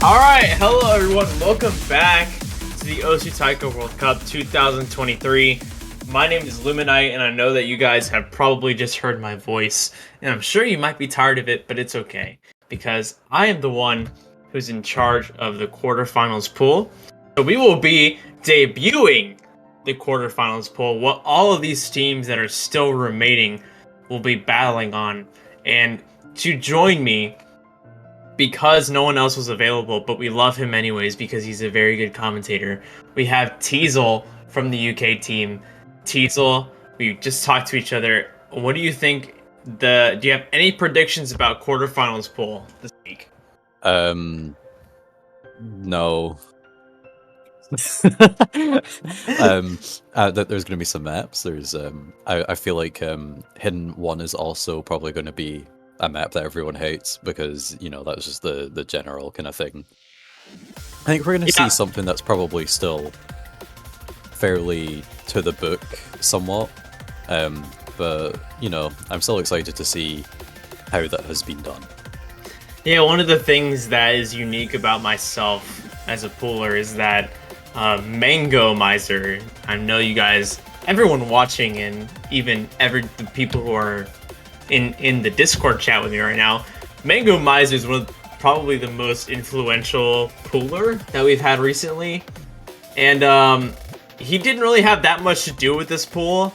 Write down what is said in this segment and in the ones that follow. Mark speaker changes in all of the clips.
Speaker 1: Alright, hello everyone, welcome back to the OC Taiko World Cup 2023. My name is Luminite, and I know that you guys have probably just heard my voice, and I'm sure you might be tired of it, but it's okay, because I am the one who's in charge of the quarterfinals pool. So we will be debuting the quarterfinals pool, what all of these teams that are still remaining will be battling on. And to join me, because no one else was available, but we love him anyways because he's a very good commentator, we have Teasel from the UK team. Teasel, we just talked to each other. What do you think? Do you have any predictions about quarterfinals pool this week?
Speaker 2: No. There's going to be some maps. There's I feel like Hidden One is also probably going to be a map that everyone hates because, you know, that's just the general kind of thing. I think we're going to see something that's probably still fairly to the book somewhat, but, you know, I'm still excited to see how that has been done.
Speaker 1: Yeah, one of the things that is unique about myself as a pooler is that Mango Miser, I know you guys, everyone watching, and even the people who are in the Discord chat with me right now, Mango Miser is probably the most influential pooler that we've had recently, and he didn't really have that much to do with this pool,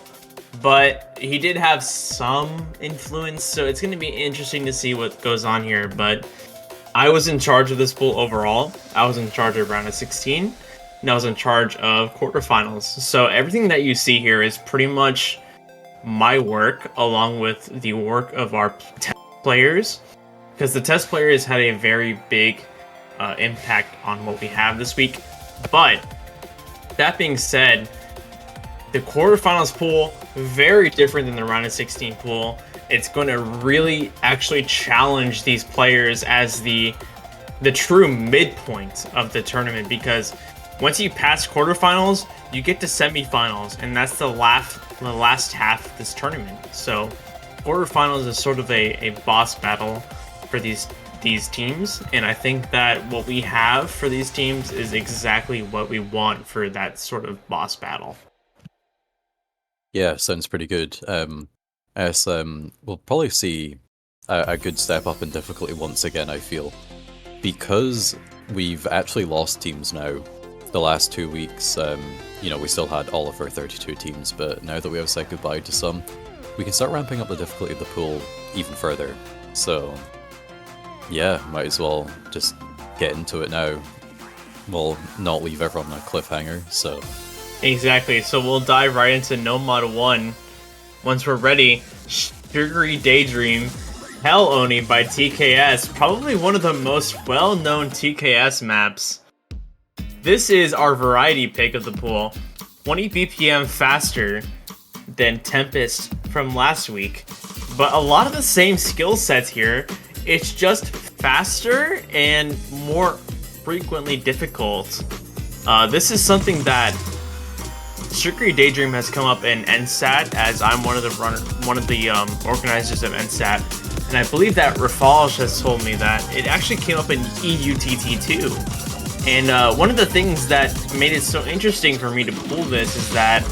Speaker 1: but he did have some influence, so it's going to be interesting to see what goes on here. But I was in charge of this pool overall. I was in charge of round of 16, and I was in charge of quarterfinals. So everything that you see here is pretty much my work, along with the work of our test players, because the test players had a very big impact on what we have this week. But that being said, the quarterfinals pool, very different than the round of 16 pool. It's going to really actually challenge these players as the true midpoint of the tournament, because once you pass quarterfinals, you get to semifinals, and that's the last half of this tournament. So quarterfinals is sort of a boss battle for these teams, and I think that what we have for these teams is exactly what we want for that sort of boss battle.
Speaker 2: Yeah, sounds pretty good. We'll probably see a good step up in difficulty once again, I feel, because we've actually lost teams now the last 2 weeks. You know, we still had all of our 32 teams, but now that we have said goodbye to some, we can start ramping up the difficulty of the pool even further. So yeah, might as well just get into it now. We'll not leave everyone on a cliffhanger, so...
Speaker 1: Exactly, so we'll dive right into No Mod 1. Once we're ready, Sugary Daydream, Hell Oni by TKS, probably one of the most well-known TKS maps. This is our variety pick of the pool, 20 BPM faster than Tempest from last week, but a lot of the same skill sets here. It's just faster and more frequently difficult. This is something that Sugary Daydream has come up in NSAT, as I'm one of the organizers of NSAT, and I believe that Rafalj has told me that it actually came up in EUTT2. And one of the things that made it so interesting for me to pool this is that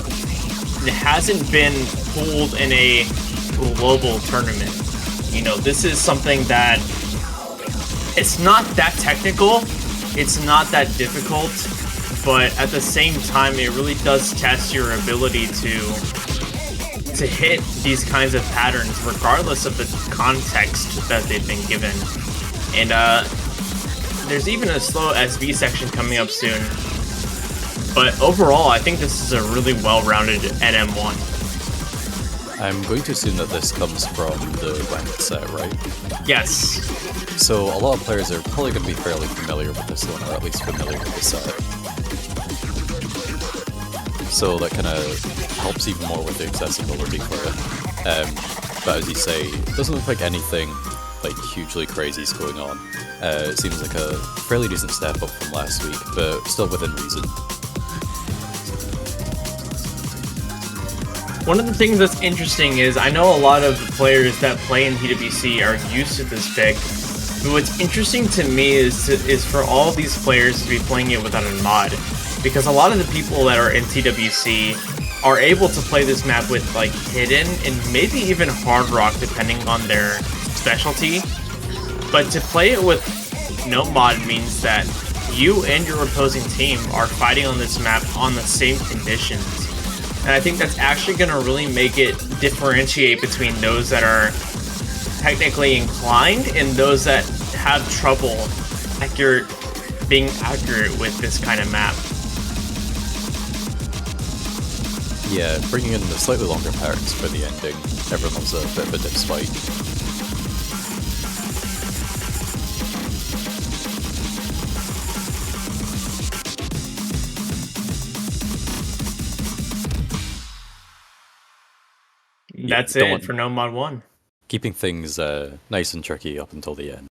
Speaker 1: it hasn't been pooled in a global tournament. You know, this is something that it's not that technical, it's not that difficult, but at the same time, it really does test your ability to hit these kinds of patterns, regardless of the context that they've been given. And there's even a slow SV section coming up soon. But overall, I think this is a really well-rounded NM1.
Speaker 2: I'm going to assume that this comes from the ranked set, right?
Speaker 1: Yes.
Speaker 2: So a lot of players are probably going to be fairly familiar with this one, or at least familiar with the set. So that kind of helps even more with the accessibility for it. But as you say, it doesn't look like anything like hugely crazy is going on. It seems like a fairly decent step up from last week, but still within reason.
Speaker 1: One of the things that's interesting is I know a lot of the players that play in PWC are used to this pick, But what's interesting to me is for all of these players to be playing it without a mod, because a lot of the people that are in TWC are able to play this map with like hidden and maybe even hard rock depending on their specialty. But to play it with no mod means that you and your opposing team are fighting on this map on the same conditions. And I think that's actually going to really make it differentiate between those that are technically inclined and those that have trouble being accurate with this kind of map.
Speaker 2: Yeah, bringing in the slightly longer parts for the ending. Everyone loves a bit of a dips fight.
Speaker 1: That's it for No Mod 1.
Speaker 2: Keeping things nice and tricky up until the end.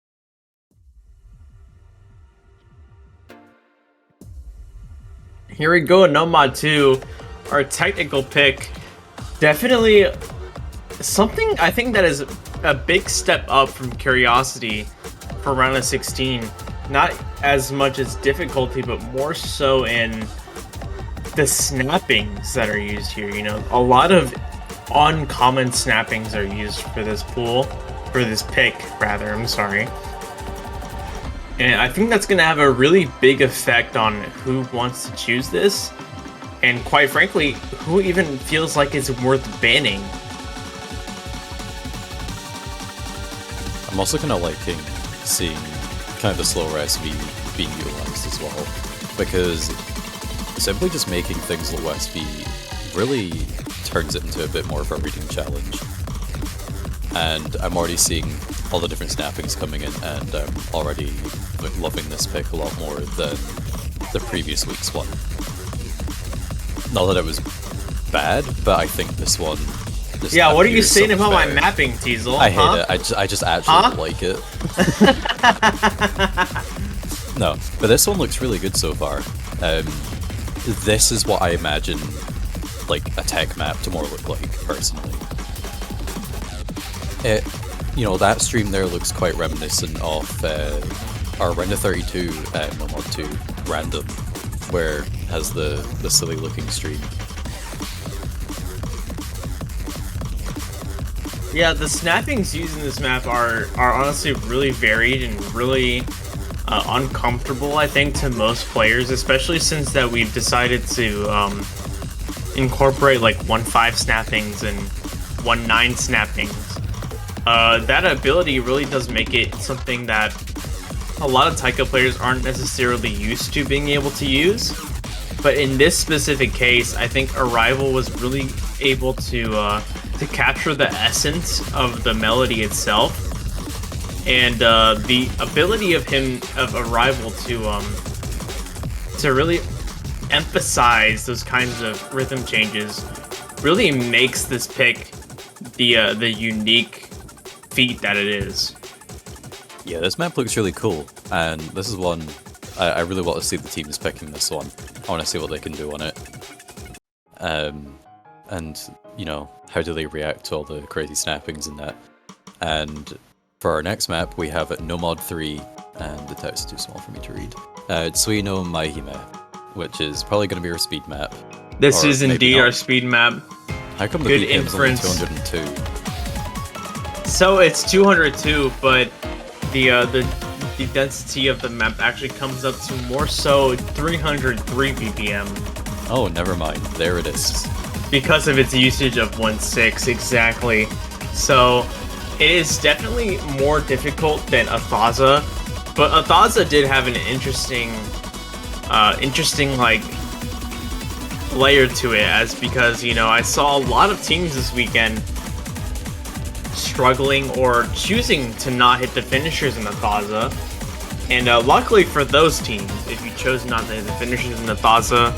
Speaker 1: Here we go, No Mod 2, our technical pick. Definitely something I think that is a big step up from Curiosity for round of 16. Not as much as difficulty, but more so in the snappings that are used here. You know, a lot of uncommon snappings are used for this pool, for this pick, rather, I'm sorry. And I think that's going to have a really big effect on who wants to choose this, and quite frankly, who even feels like it's worth banning.
Speaker 2: I'm also kind of liking seeing kind of the slower SV being utilized as well, because simply just making things low SV really turns it into a bit more of a reading challenge. And I'm already seeing all the different snappings coming in, and I'm already loving this pick a lot more than the previous week's one. Not that it was bad, but I think this one...
Speaker 1: Yeah, what are you saying about my mapping, Teasel?
Speaker 2: I hate it. I just actually don't like it. No, but this one looks really good so far. This is what I imagine like a tech map to more look like, personally. You know, that stream there looks quite reminiscent of our Render 32 No Mod 2 random, where it has the silly looking stream.
Speaker 1: Yeah, the snappings used in this map are honestly really varied and really uncomfortable, I think, to most players, especially since that we've decided to incorporate like 1.5 snappings and 1.9 snappings. That ability really does make it something that a lot of taiko players aren't necessarily used to being able to use. But in this specific case, I think Arrival was really able to capture the essence of the melody itself, and the ability of Arrival to really emphasize those kinds of rhythm changes really makes this pick the unique feat that it is.
Speaker 2: Yeah, this map looks really cool, and this is one I really want to see the teams picking this one. I want to see what they can do on it. And, you know, how do they react to all the crazy snappings and that. And for our next map, we have No Mod 3, and the text is too small for me to read. Tsui no Maihime, which is probably going to be our speed map.
Speaker 1: This is indeed our speed map.
Speaker 2: How come the BPM's only 202?
Speaker 1: So it's 202, but the density of the map actually comes up to more so 303 BPM.
Speaker 2: Oh, never mind. There it is.
Speaker 1: Because of its usage of 1.6, exactly. So it is definitely more difficult than Athaza, but Athaza did have an interesting like layer to it, as because, you know, I saw a lot of teams this weekend struggling or choosing to not hit the finishers in Athaza. And luckily for those teams, if you chose not to hit the finishers in Athaza,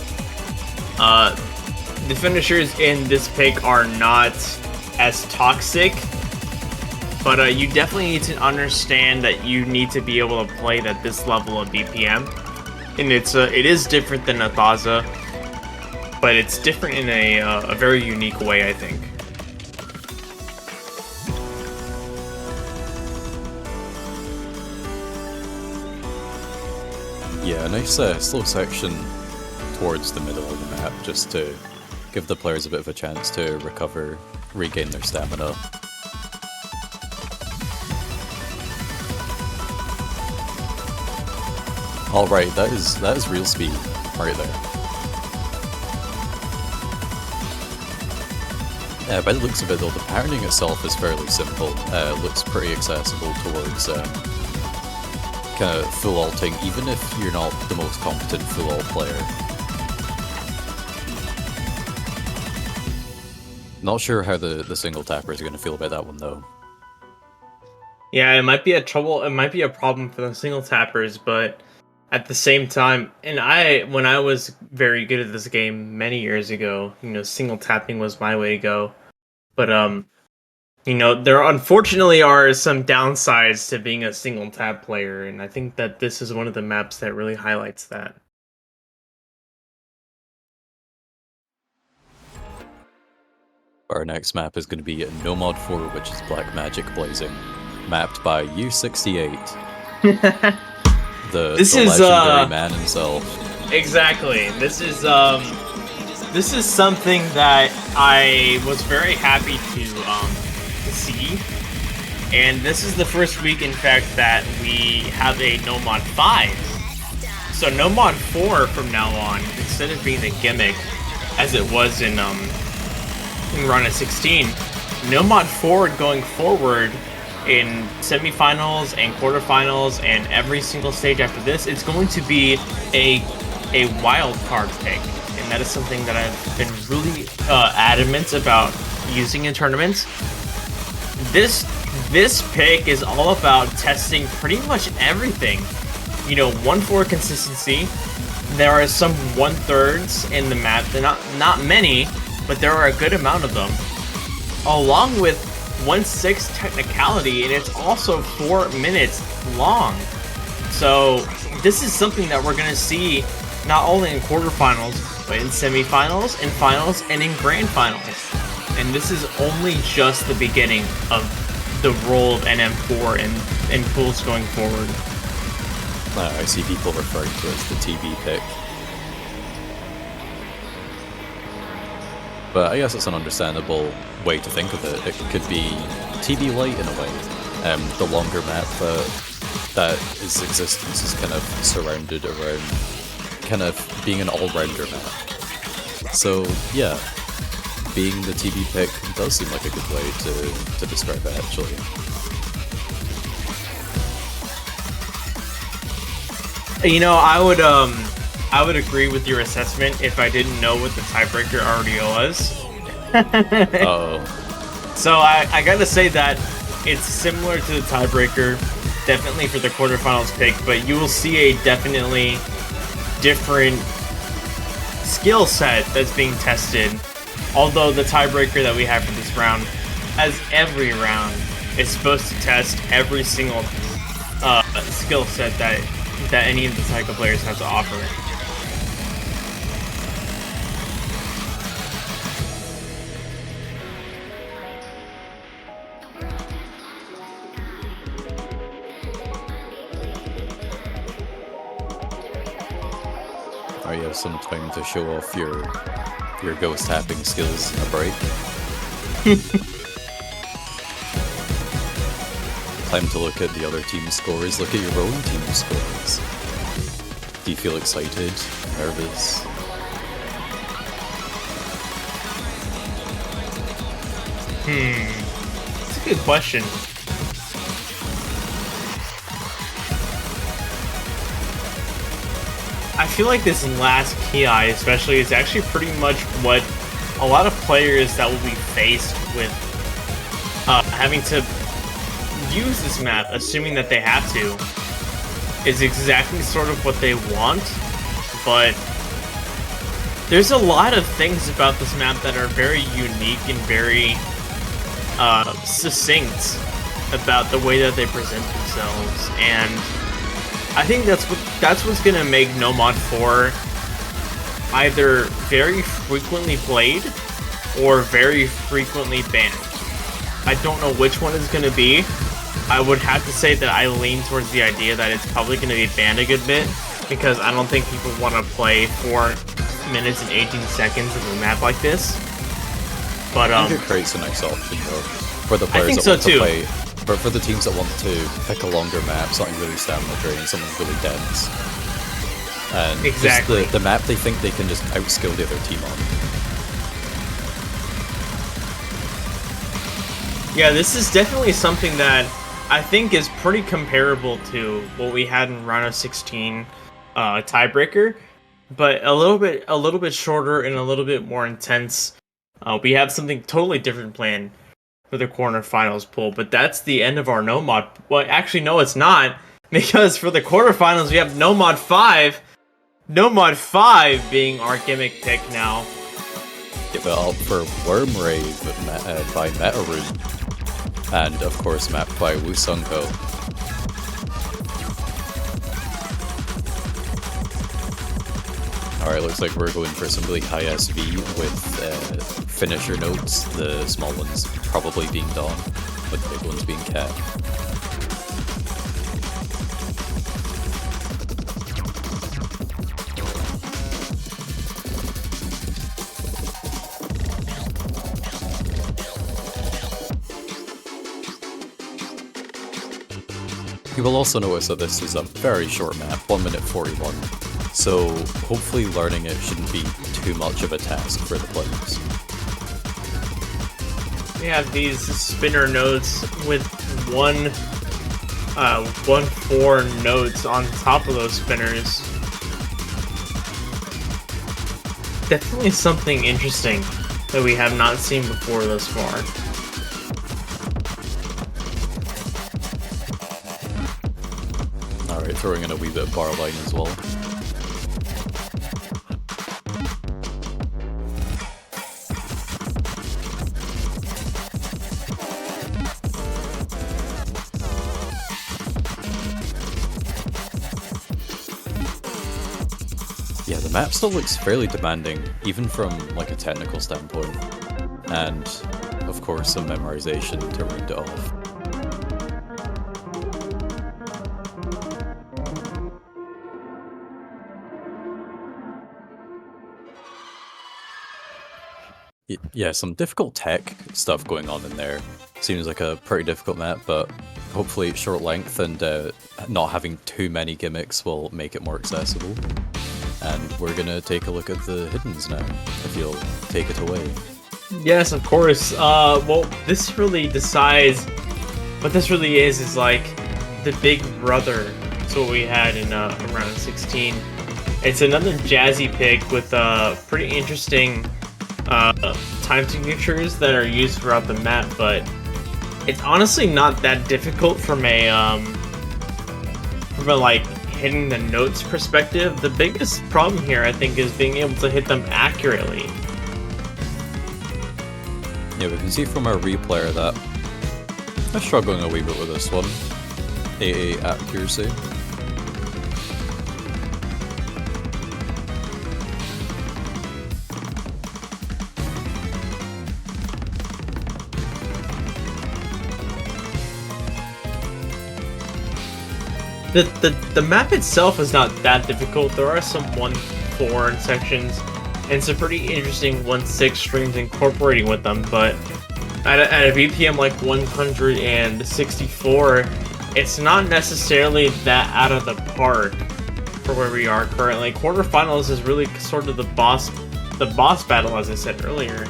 Speaker 1: the finishers in this pick are not as toxic, but you definitely need to understand that you need to be able to play at this level of BPM. And it is different than Athaza, but it's different in a very unique way, I think.
Speaker 2: Yeah, a nice slow section towards the middle of the map, just to give the players a bit of a chance to recover, regain their stamina. Alright, that is real speed right there. By the looks of it though, the patterning itself is fairly simple. Looks pretty accessible towards kind of full ulting, even if you're not the most competent full ult player. Not sure how the single tappers are going to feel about that one though.
Speaker 1: Yeah, it might be a problem for the single tappers, but at the same time, when I was very good at this game many years ago, single tapping was my way to go. But there unfortunately are some downsides to being a single tap player, and I think that this is one of the maps that really highlights that.
Speaker 2: Our next map is going to be Nomad 4, which is Black Magic Blazing, mapped by U68. the legendary man himself.
Speaker 1: Exactly. This is something that I was very happy to see. And this is the first week, in fact, that we have a Nomad 5. So Nomad 4 from now on, instead of being the gimmick as it was in Run of 16, Nomad 4 going forward in semifinals and quarterfinals and every single stage after this, it's going to be a wild card pick. And that is something that I've been really adamant about using in tournaments. This pick is all about testing pretty much everything. 1-4 consistency. There are some 1/3s in the map. They're not many, but there are a good amount of them. Along with 1/6 technicality, and it's also 4 minutes long. So this is something that we're gonna see not only in quarterfinals, but in semifinals, in finals, and in grand finals. And this is only just the beginning of the role of NM4 in pools going forward.
Speaker 2: I see people referring to it as the TB pick. But I guess it's an understandable way to think of it. It could be TB light in a way. The longer map that its existence is kind of surrounded around kind of being an all-rounder map. So yeah, being the TB pick does seem like a good way to describe it actually.
Speaker 1: I would agree with your assessment if I didn't know what the tiebreaker already was.
Speaker 2: Uh-oh.
Speaker 1: So I gotta say that it's similar to the tiebreaker, definitely for the quarterfinals pick, but you will see a definitely different skill set that's being tested. Although the tiebreaker that we have for this round, as every round, is supposed to test every single skill set that any of the taiko players have to offer.
Speaker 2: Or you have some time to show off your ghost tapping skills in a break. Time to look at the other team's scores. Look at your own team's scores. Do you feel excited? Nervous?
Speaker 1: It's a good question. I feel like this last PI especially is actually pretty much what a lot of players that will be faced with having to use this map, assuming that they have to, is exactly sort of what they want, but there's a lot of things about this map that are very unique and very succinct about the way that they present themselves, and I think that's what's gonna make Nomad 4 either very frequently played or very frequently banned. I don't know which one is gonna be. I would have to say that I lean towards the idea that it's probably gonna be banned a good bit, because I don't think people want to play 4 minutes and 18 seconds of a map like this. But
Speaker 2: I think it creates a nice option though for the players that
Speaker 1: so
Speaker 2: want
Speaker 1: too.
Speaker 2: to play. But for the teams that want to pick a longer map, something really stamina draining, something really dense, and
Speaker 1: exactly
Speaker 2: just the map they think they can just outskill the other team on.
Speaker 1: Yeah, this is definitely something that I think is pretty comparable to what we had in round of 16 tiebreaker, but a little bit shorter and a little bit more intense. We have something totally different planned for the quarterfinals pool, but that's the end of our no mod. Well, actually, no, it's not, because for the quarterfinals we have no mod 5. No mod 5 being our gimmick pick now.
Speaker 2: Give it up for Worm Rave by Metaroon, and of course mapped by Wusungho. Alright, looks like we're going for some really high SV with finisher notes, the small ones probably being Dawn, with the big ones being Cat. You will also notice that this is a very short map, 1 minute 41, so hopefully learning it shouldn't be too much of a task for the players.
Speaker 1: We have these spinner nodes with 4 nodes on top of those spinners. Definitely something interesting that we have not seen before thus far.
Speaker 2: Alright, throwing in a wee bit of bar line as well. Yeah, the map still looks fairly demanding, even from like a technical standpoint, and of course some memorization to round it off. Yeah, some difficult tech stuff going on in there. Seems like a pretty difficult map, but hopefully short length and not having too many gimmicks will make it more accessible. And we're gonna take a look at the hiddens now, if you'll take it away.
Speaker 1: Yes, of course. Well, this really decides... What this really is like the big brother to what we had in round 16. It's another jazzy pick with pretty interesting time signatures that are used throughout the map, but it's honestly not that difficult from a like hitting the notes perspective. The biggest problem here, I think, is being able to hit them accurately.
Speaker 2: Yeah, we can see from our replayer that I'm struggling a wee bit with this one. AA accuracy.
Speaker 1: The map itself is not that difficult. There are some 1-4 sections and some pretty interesting 1-6 streams incorporating with them, but at a BPM like 164, it's not necessarily that out of the park for where we are currently. Quarterfinals is really sort of the boss battle, as I said earlier,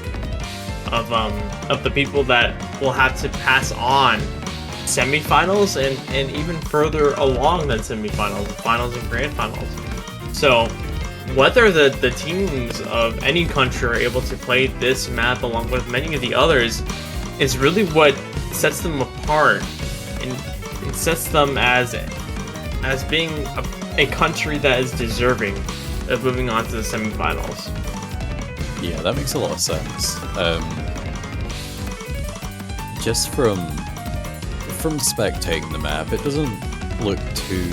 Speaker 1: of the people that will have to pass on semifinals and even further along than semifinals, finals and grand finals. So whether the teams of any country are able to play this map along with many of the others is really what sets them apart, and it sets them as being a country that is deserving of moving on to the semifinals.
Speaker 2: Yeah, that makes a lot of sense. Just from spectating the map, it doesn't look too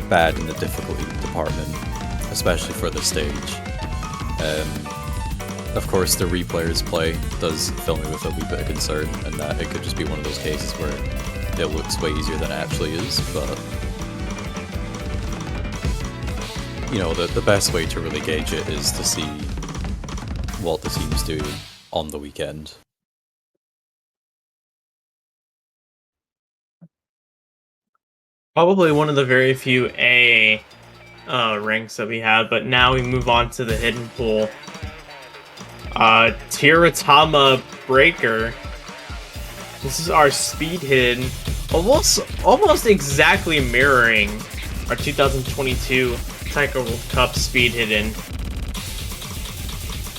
Speaker 2: bad in the difficulty department, especially for the stage. Of course, the replayer's play does fill me with a wee bit of concern, and that it could just be one of those cases where it looks way easier than it actually is, but you know, the best way to really gauge it is to see what the teams do on the weekend.
Speaker 1: Probably one of the very few A ranks that we have, but now we move on to the hidden pool. Tiratama Breaker. This is our speed hidden, almost exactly mirroring our 2022 Taiko World Cup speed hidden.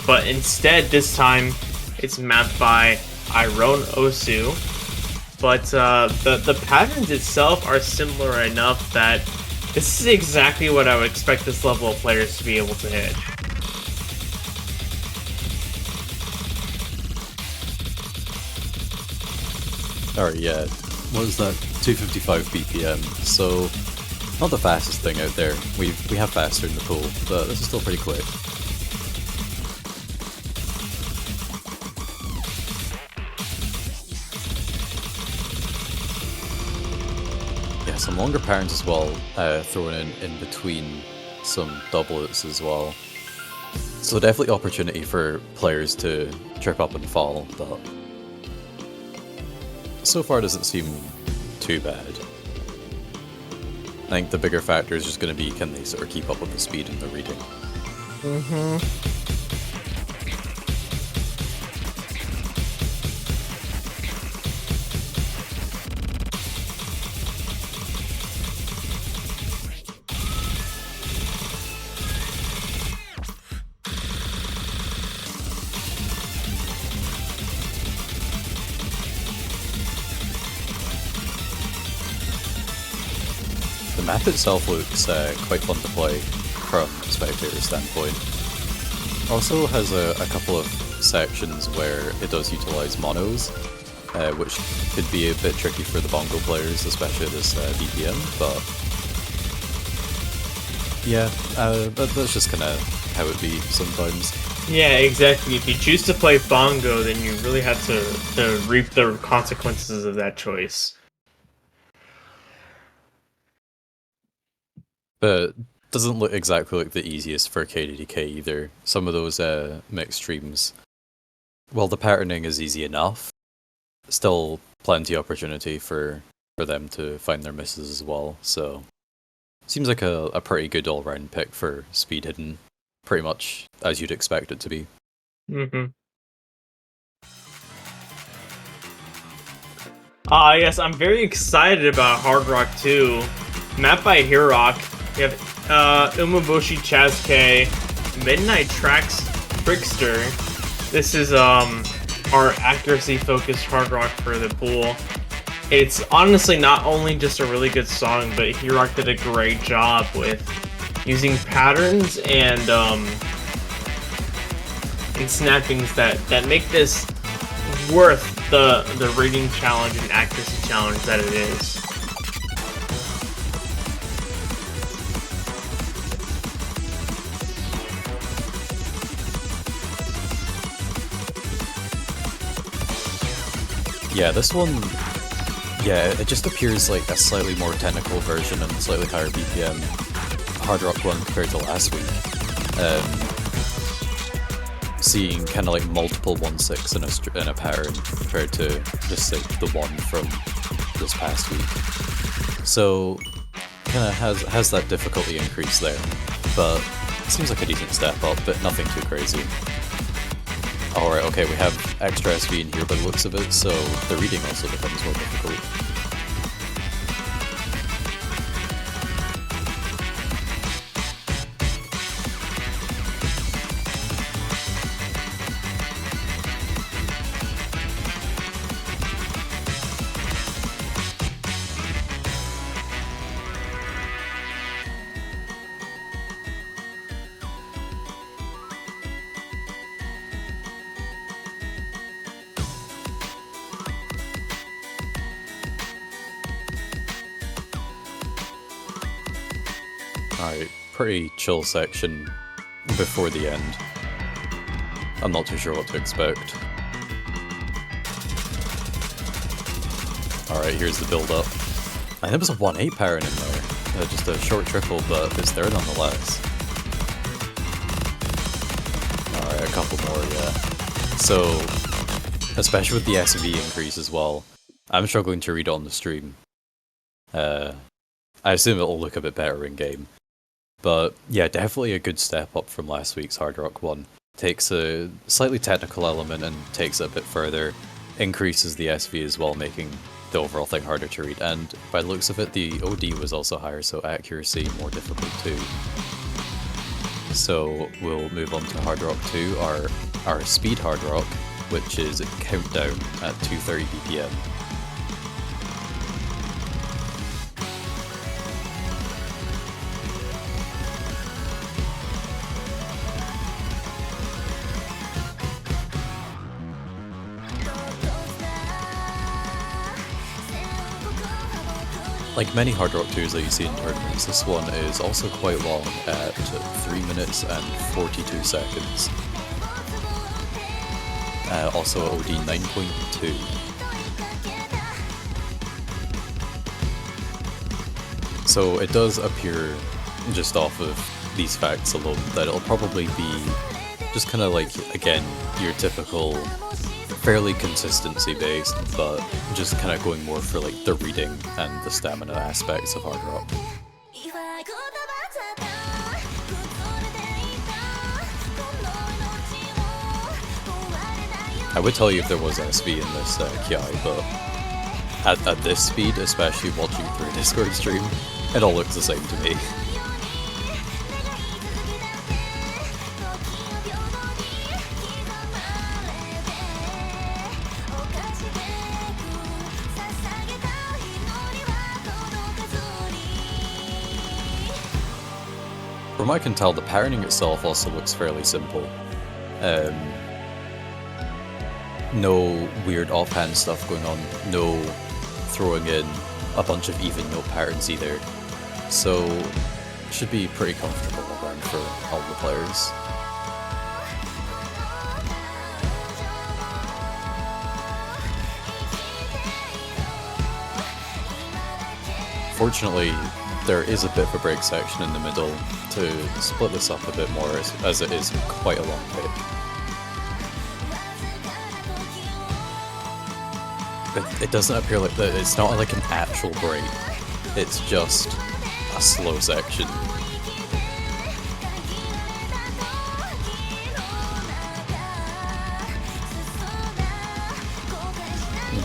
Speaker 1: But instead, this time, it's mapped by Iron Osu. But the patterns itself are similar enough that this is exactly what I would expect this level of players to be able to hit.
Speaker 2: Alright, yeah. What is that? 255 BPM. So, not the fastest thing out there. We have faster in the pool, but this is still pretty quick. Yeah, some longer patterns as well, thrown in between some doublets as well. So definitely opportunity for players to trip up and fall, but so far it doesn't seem too bad. I think the bigger factor is just going to be, can they sort of keep up with the speed and the reading. The map itself looks quite fun to play from a spectator standpoint. Also has a couple of sections where it does utilize monos, which could be a bit tricky for the bongo players, especially at this BPM, but yeah, that's just kind of how it be sometimes.
Speaker 1: Yeah, exactly. If you choose to play bongo, then you really have to reap the consequences of that choice.
Speaker 2: But doesn't look exactly like the easiest for KDDK either. Some of those mixed streams, well, the patterning is easy enough. Still plenty of opportunity for them to find their misses as well. So seems like a pretty good all-round pick for speed hidden, pretty much as you'd expect it to be.
Speaker 1: Yes, I'm very excited about Hard Rock 2. Mapped by Hirok. We have Umaboshi Chazke, Midnight Tracks Trickster. This is our accuracy-focused hard rock for the pool. It's honestly not only just a really good song, but Hirok did a great job with using patterns and snappings that make this worth the reading challenge and accuracy challenge that it is.
Speaker 2: Yeah, this one, yeah, it just appears like a slightly more technical version and slightly higher BPM Hard Rock one compared to last week. Seeing kind of like multiple 1/6 in a pattern compared to just like the one from this past week. So kind of has that difficulty increase there, but it seems like a decent step up, but nothing too crazy. Alright, okay, we have extra SV in here by the looks of it, so the reading also becomes more difficult. Alright, pretty chill section before the end. I'm not too sure what to expect. Alright, here's the build-up. And there was a 1/8 parent in there. Just a short triple, but it's there nonetheless. a couple more, yeah. So, especially with the SV increase as well, I'm struggling to read on the stream. I assume it'll look a bit better in game. But yeah, definitely a good step up from last week's Hard Rock one. Takes a slightly technical element and takes it a bit further, increases the SV as well, making the overall thing harder to read. And by the looks of it, the OD was also higher, so accuracy more difficult too. So we'll move on to Hard Rock 2, our speed Hard Rock, which is Countdown at 230 BPM. Like many Hard Rock 2s that you see in tournaments, this one is also quite long at 3 minutes and 42 seconds. Also OD 9.2. So it does appear, just off of these facts alone, that it'll probably be just kind of like, again, your typical fairly consistency based, but just kind of going more for like the reading and the stamina aspects of Hard Rock. I would tell you if there was SV in this Kiai, but at this speed, especially watching through a Discord stream, it all looks the same to me. From what I can tell, the patterning itself also looks fairly simple. No weird offhand stuff going on, no throwing in a bunch of even note patterns either. So, should be pretty comfortable around for all the players. Fortunately, there is a bit of a break section in the middle to split this up a bit more, as it is quite a long pick. It doesn't appear like that. It's not like an actual break. It's just a slow section.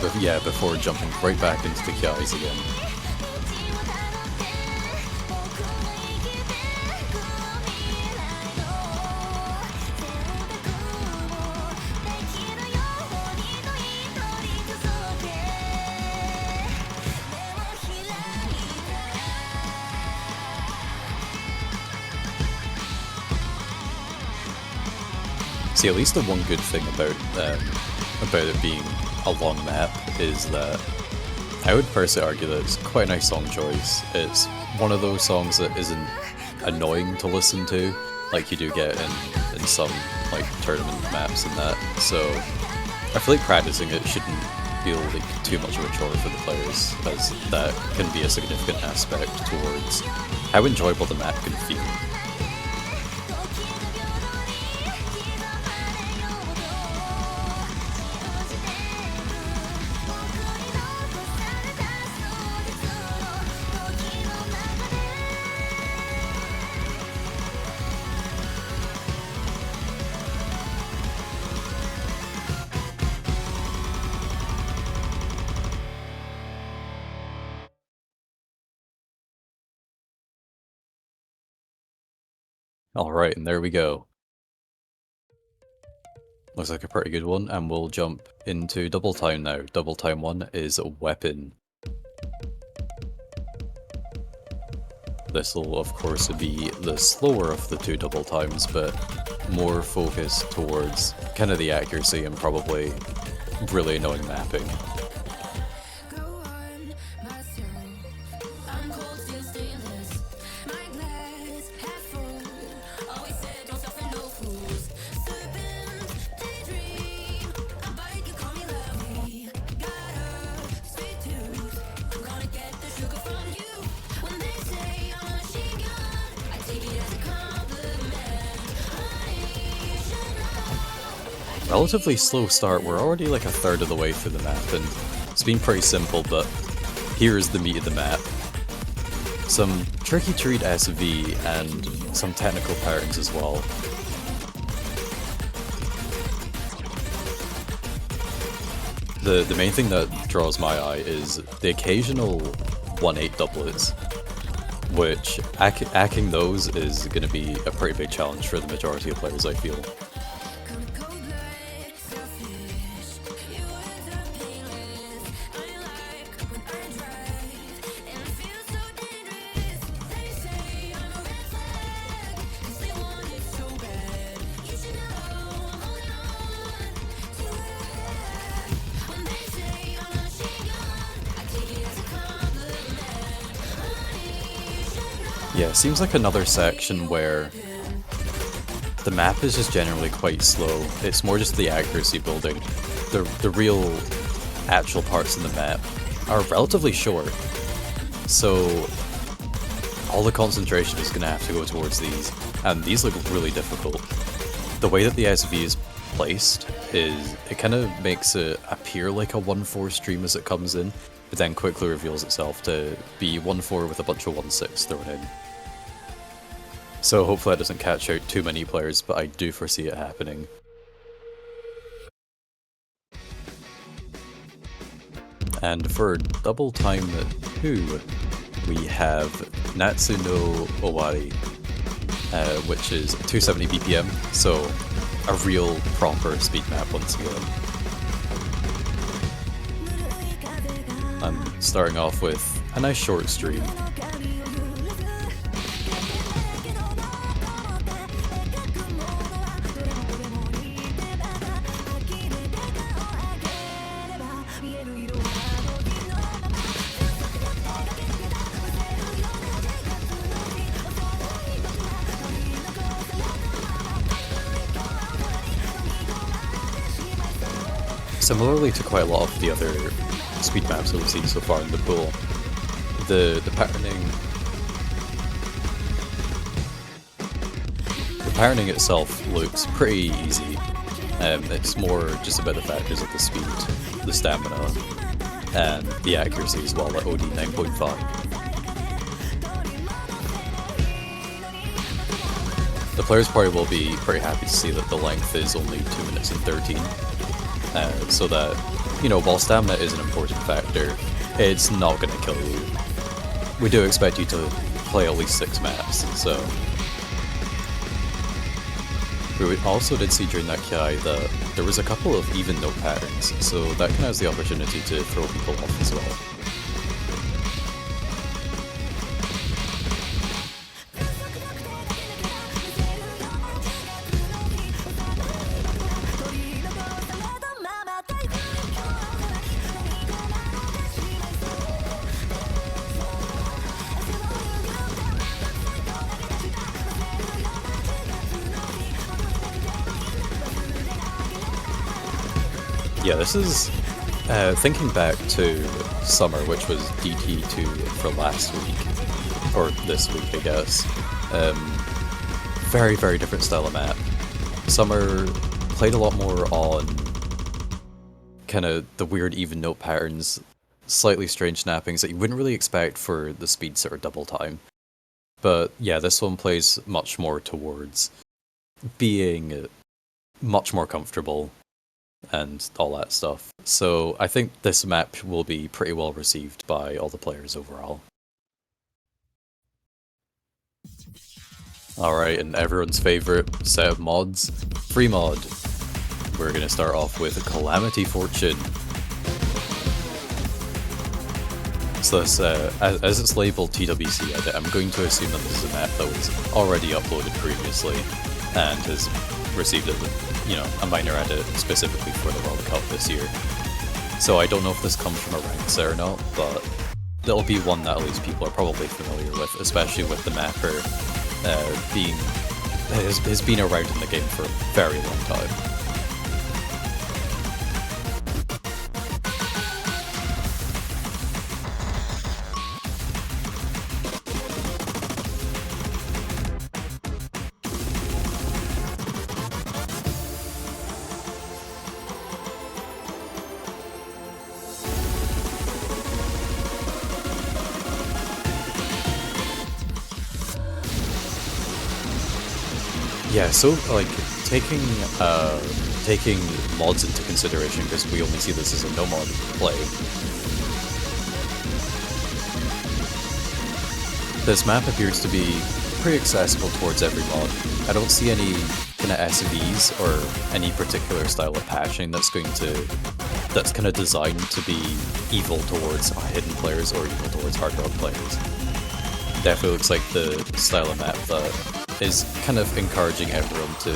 Speaker 2: But yeah, before jumping right back into the Kiais again. See, at least the one good thing about it being a long map is that I would personally argue that it's quite a nice song choice. It's one of those songs that isn't annoying to listen to, like you do get in some like tournament maps and that. So I feel like practicing it shouldn't feel like too much of a chore for the players, as that can be a significant aspect towards how enjoyable the map can feel. Alright, and there we go. Looks like a pretty good one, and we'll jump into Double Time now. Double Time 1 is Weapon. This will of course be the slower of the two double times, but more focused towards kind of the accuracy and probably really annoying mapping. relatively slow start. We're already like a third of the way through the map, and it's been pretty simple, but here's the meat of the map. Some tricky to read SV and some technical patterns as well. The main thing that draws my eye is the occasional 1-8 doublets, which hacking those is going to be a pretty big challenge for the majority of players, I feel. Yeah, it seems like another section where the map is just generally quite slow. It's more just the accuracy building. The real actual parts in the map are relatively short, so all the concentration is going to have to go towards these, and these look really difficult. The way that the SV is placed is, it kind of makes it appear like a 1-4 stream as it comes in, but then quickly reveals itself to be 1-4 with a bunch of 1-6 thrown in. So hopefully that doesn't catch out too many players, but I do foresee it happening. And for double time 2, we have Natsu no Owari, which is 270 BPM, so a real proper speed map once again. I'm starting off with a nice short stream. Similarly to quite a lot of the other speed maps that we've seen so far in the pool, the patterning itself looks pretty easy. It's more just about the factors of the speed, the stamina, and the accuracy as well at OD 9.5. The players probably will be pretty happy to see that the length is only 2 minutes and 13. So that, you know, while stamina is an important factor, it's not going to kill you. We do expect you to play at least 6 maps, so... We also did see during that KI that there was a couple of even note patterns, so that kind of has the opportunity to throw people off as well. Yeah, this is, thinking back to Summer, which was DT2 for last week, or this week I guess, very, very different style of map. Summer played a lot more on kind of the weird even note patterns, slightly strange snappings that you wouldn't really expect for the speed sort of double time. But yeah, this one plays much more towards being much more comfortable and all that stuff. So I think this map will be pretty well received by all the players overall. Alright, and everyone's favourite set of mods, free mod. We're going to start off with Calamity Fortune. So this, as it's labelled TWC, I'm going to assume that this is a map that was already uploaded previously and has received a minor edit specifically for the World Cup this year. So I don't know if this comes from a ranked set or not, but it'll be one that at least people are probably familiar with, especially with the mapper has been around in the game for a very long time. Yeah, so like taking mods into consideration, because we only see this as a no mod play. This map appears to be pretty accessible towards every mod. I don't see any kind of SVs or any particular style of patching that's kind of designed to be evil towards hidden players or evil towards hard rock players. Definitely looks like the style of map that is kind of encouraging everyone to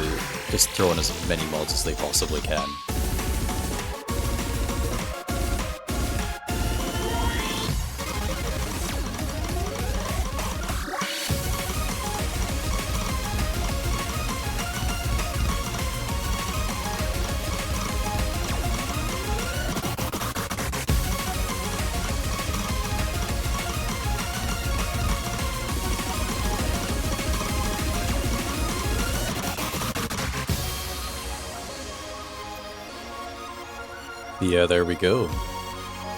Speaker 2: just throw in as many mods as they possibly can. Yeah, there we go.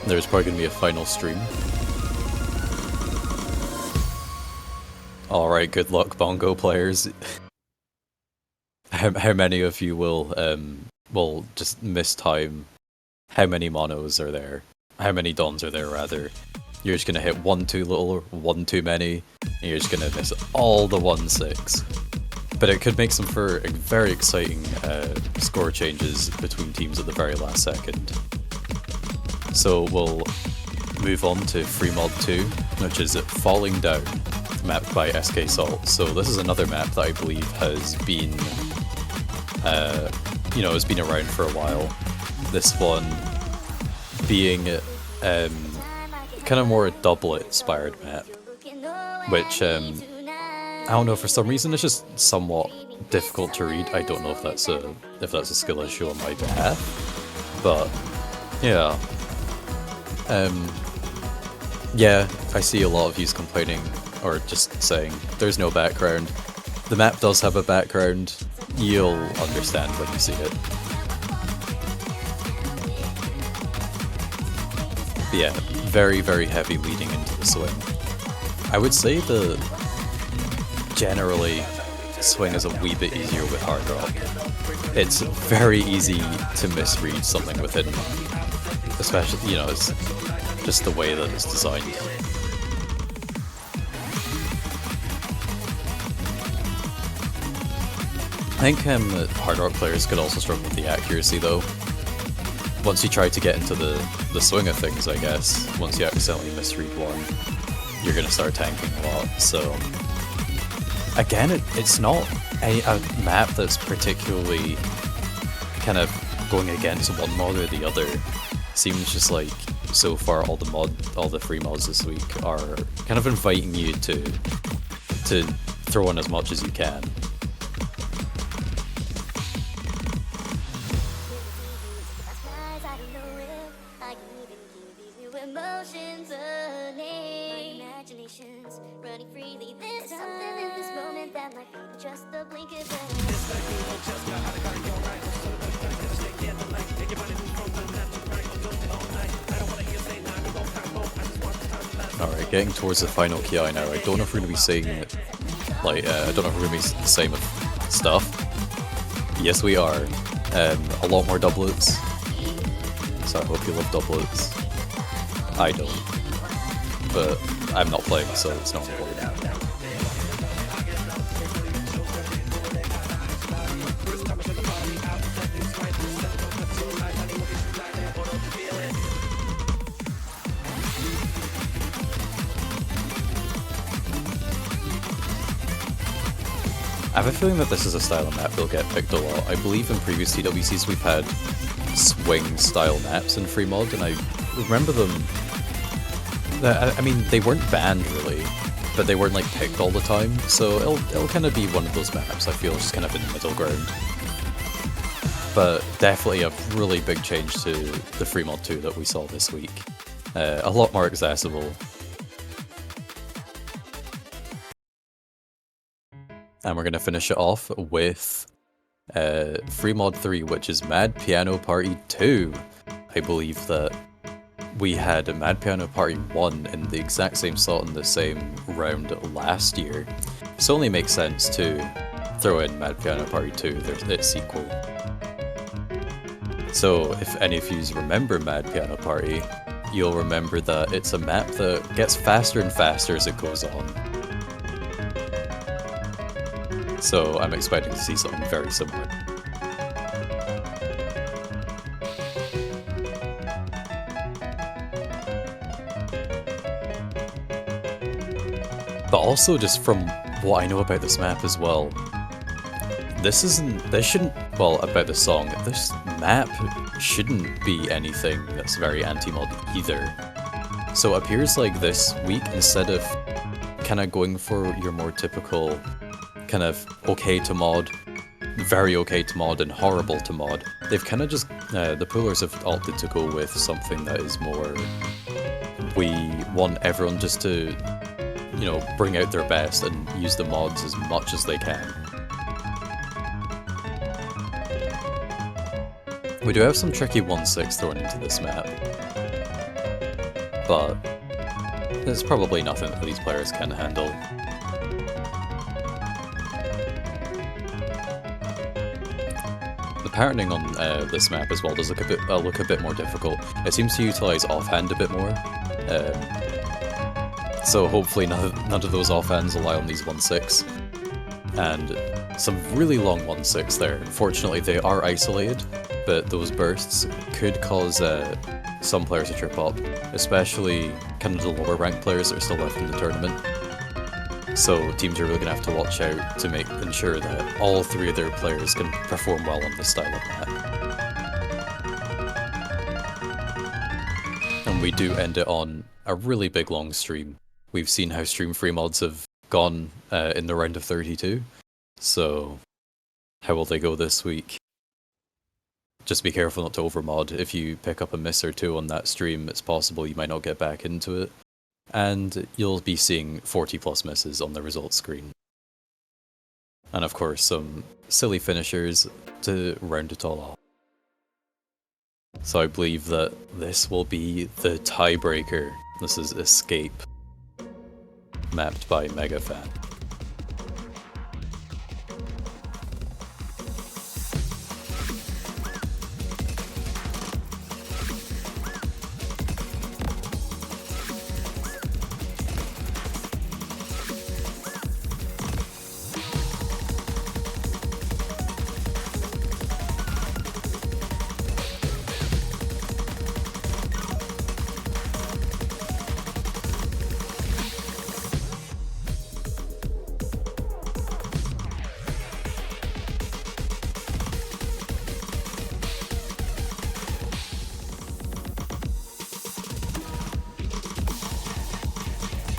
Speaker 2: There's probably gonna be a final stream. Alright, good luck, Bongo players. How many of you will just miss time? How many monos are there? How many dons are there, rather? You're just gonna hit one too little or one too many, and you're just gonna miss all the 1-6. But it could make some for very exciting score changes between teams at the very last second. So we'll move on to Free Mod 2, which is Falling Down, mapped by SK Salt. So this is another map that I believe has been, has been around for a while. This one being kind of more a doublet-inspired map, which I don't know, for some reason it's just somewhat difficult to read. I don't know if that's a skill issue on my behalf, but yeah. Yeah, I see a lot of yous complaining, or just saying, there's no background. The map does have a background. You'll understand when you see it. But yeah, very, very heavy leading into the swing. I would say generally, swing is a wee bit easier with hard rock. It's very easy to misread something within, especially, it's just the way that it's designed. I think hard rock players could also struggle with the accuracy, though. Once you try to get into the swing of things, I guess, once you accidentally misread one, you're going to start tanking a lot, so... Again, it's not a map that's particularly kind of going against one mod or the other. Seems just like, so far, all the free mods this week are kind of inviting you to throw in as much as you can. Alright, getting towards the final KI now. I don't know if we're going to be saying, I don't know if we're going to be the same stuff. Yes, we are. A lot more doublets. So I hope you love doublets. I don't. But I'm not playing, so it's not important. I have a feeling that this is a style of map that'll get picked a lot. I believe in previous TWCs we've had swing-style maps in free mod, and I remember them... I mean, they weren't banned, really, but they weren't, picked all the time, so it'll kind of be one of those maps, I feel, just kind of in the middle ground. But definitely a really big change to the free mod 2 that we saw this week. A lot more accessible. And we're going to finish it off with Free Mod 3, which is Mad Piano Party 2. I believe that we had a Mad Piano Party 1 in the exact same slot in the same round last year. So it only makes sense to throw in Mad Piano Party 2, its sequel. So, if any of you remember Mad Piano Party, you'll remember that it's a map that gets faster and faster as it goes on. So, I'm expecting to see something very similar. But also, just from what I know about this map as well, this shouldn't, well, about the song, this map shouldn't be anything that's very anti-mod either. So it appears like this week, instead of kind of going for your more typical kind of okay to mod, very okay to mod, and horrible to mod, they've kind of just, the poolers have opted to go with something that is more, we want everyone just to, you know, bring out their best and use the mods as much as they can. We do have some tricky 1-6 thrown into this map, but there's probably nothing that these players can handle. The patterning on this map as well does look a bit more difficult. It seems to utilize offhand a bit more, so hopefully none of those offhands rely on these 1-6. And some really long 1-6 there. Unfortunately, they are isolated, but those bursts could cause some players to trip up, especially kind of the lower ranked players that are still left in the tournament. So teams are really going to have to watch out to ensure that all three of their players can perform well on this style of map. And we do end it on a really big long stream. We've seen how stream free mods have gone in the round of 32, so how will they go this week? Just be careful not to overmod. If you pick up a miss or two on that stream, it's possible you might not get back into it, and you'll be seeing 40 plus misses on the results screen. And of course, some silly finishers to round it all off. So I believe that this will be the tiebreaker. This is Escape, mapped by MegaFan.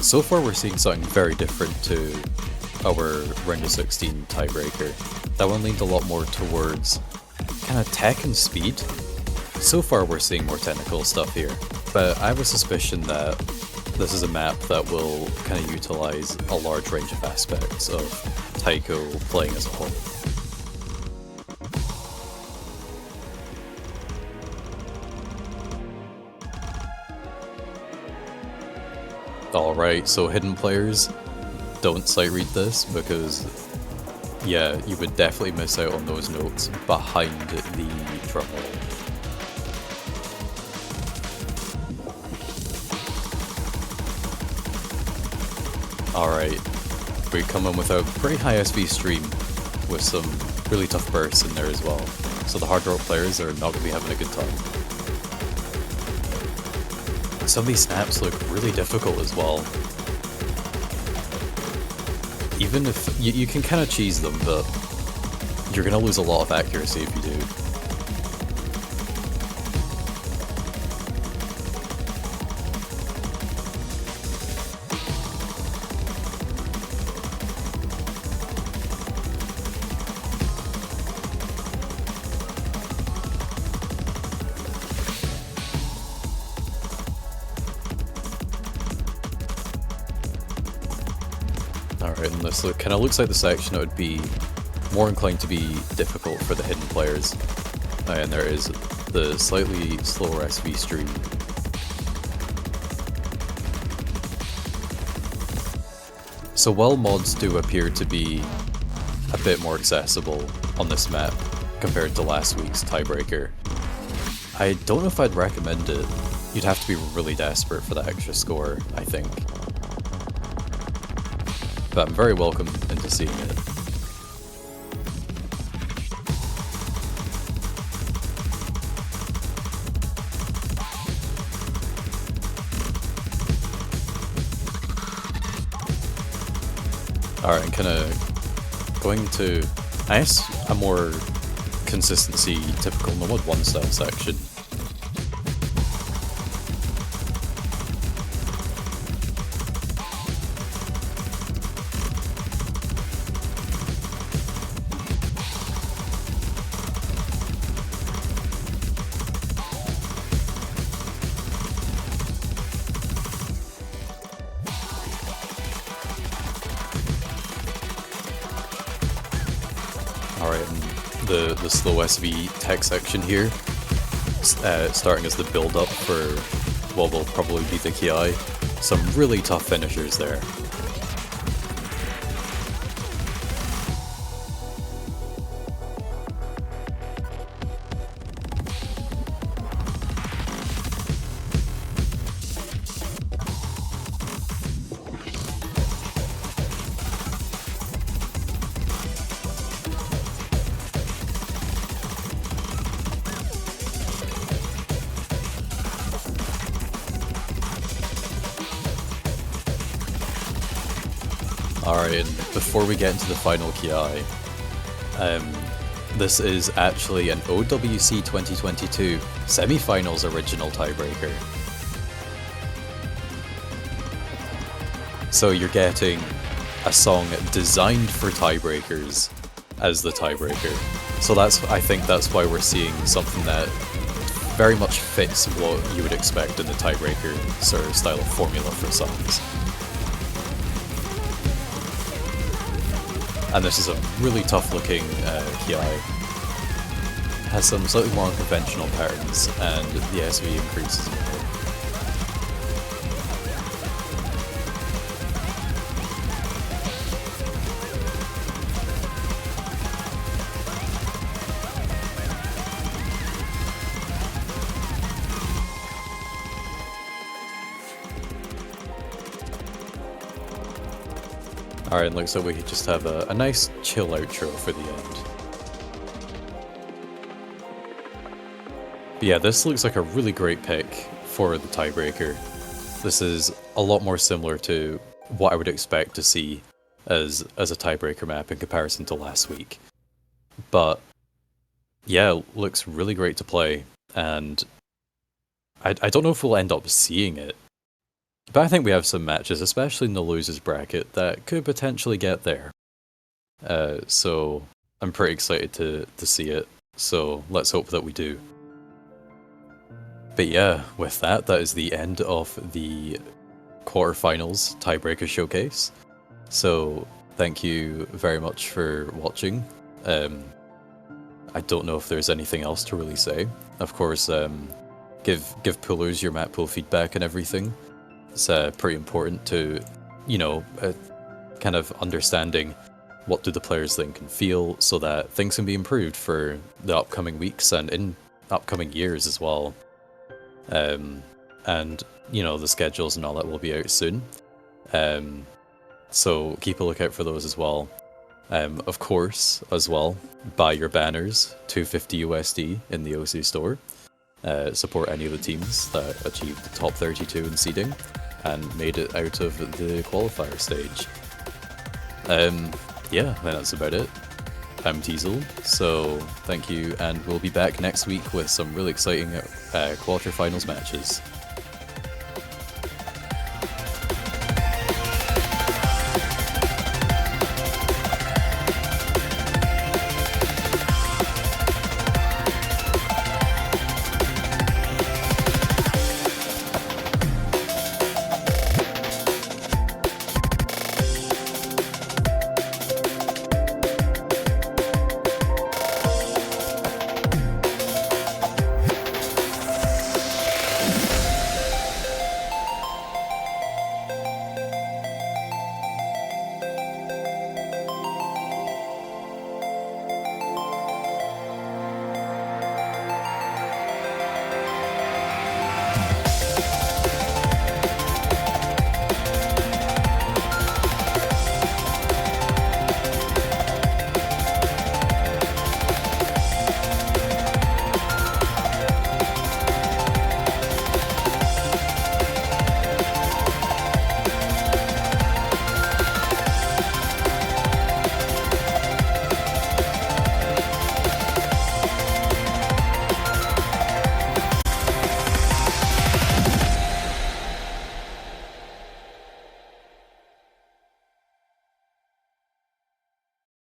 Speaker 2: So far we're seeing something very different to our round of 16 tiebreaker. That one leaned a lot more towards kind of tech and speed. So far we're seeing more technical stuff here, but I have a suspicion that this is a map that will kind of utilize a large range of aspects of taiko playing as a whole. Alright, so hidden players, don't sight read this, because yeah, you would definitely miss out on those notes behind the drum roll. Alright, we come in with a pretty high SV stream with some really tough bursts in there as well, so the hard rock players are not going to be having a good time. Some of these snaps look really difficult as well. Even if you can kind of cheese them, but you're going to lose a lot of accuracy if you do. Alright, and this kind of looks like the section that would be more inclined to be difficult for the hidden players. And there is the slightly slower SV stream. So while mods do appear to be a bit more accessible on this map compared to last week's tiebreaker. I don't know if I'd recommend it. You'd have to be really desperate for that extra score, I think. But I'm very welcome into seeing it. Alright, I'm kind of going to, I guess, a more consistency typical Nomad 1 style section. Alright, and the slow SV tech section here, starting as the build-up for what will probably be the Ki. Some really tough finishers there. Alright, and before we get into the final Ki, this is actually an OWC 2022 semi-finals original tiebreaker. So you're getting a song designed for tiebreakers as the tiebreaker. So I think that's why we're seeing something that very much fits what you would expect in the tiebreaker sort of style of formula for songs. And this is a really tough looking Ki. Has some slightly more unconventional patterns, and the SV increases a bit. Alright, looks like we could just have a nice chill outro for the end. But yeah, this looks like a really great pick for the tiebreaker. This is a lot more similar to what I would expect to see as a tiebreaker map in comparison to last week. But yeah, it looks really great to play, and I don't know if we'll end up seeing it. But I think we have some matches, especially in the losers bracket, that could potentially get there. So I'm pretty excited to see it, so let's hope that we do. But yeah, with that is the end of the quarterfinals tiebreaker showcase. So thank you very much for watching. I don't know if there's anything else to really say. Of course, give pullers your map pool feedback and everything. It's pretty important to, you know, kind of understanding what do the players think and feel, so that things can be improved for the upcoming weeks and in upcoming years as well. And, you know, the schedules and all that will be out soon. So keep a lookout for those as well. Of course, as well, buy your banners, $250 USD in the OC store. Support any of the teams that achieved the top 32 in seeding and made it out of the qualifier stage. Yeah, that's about it. I'm Teasel, so thank you, and we'll be back next week with some really exciting quarterfinals matches.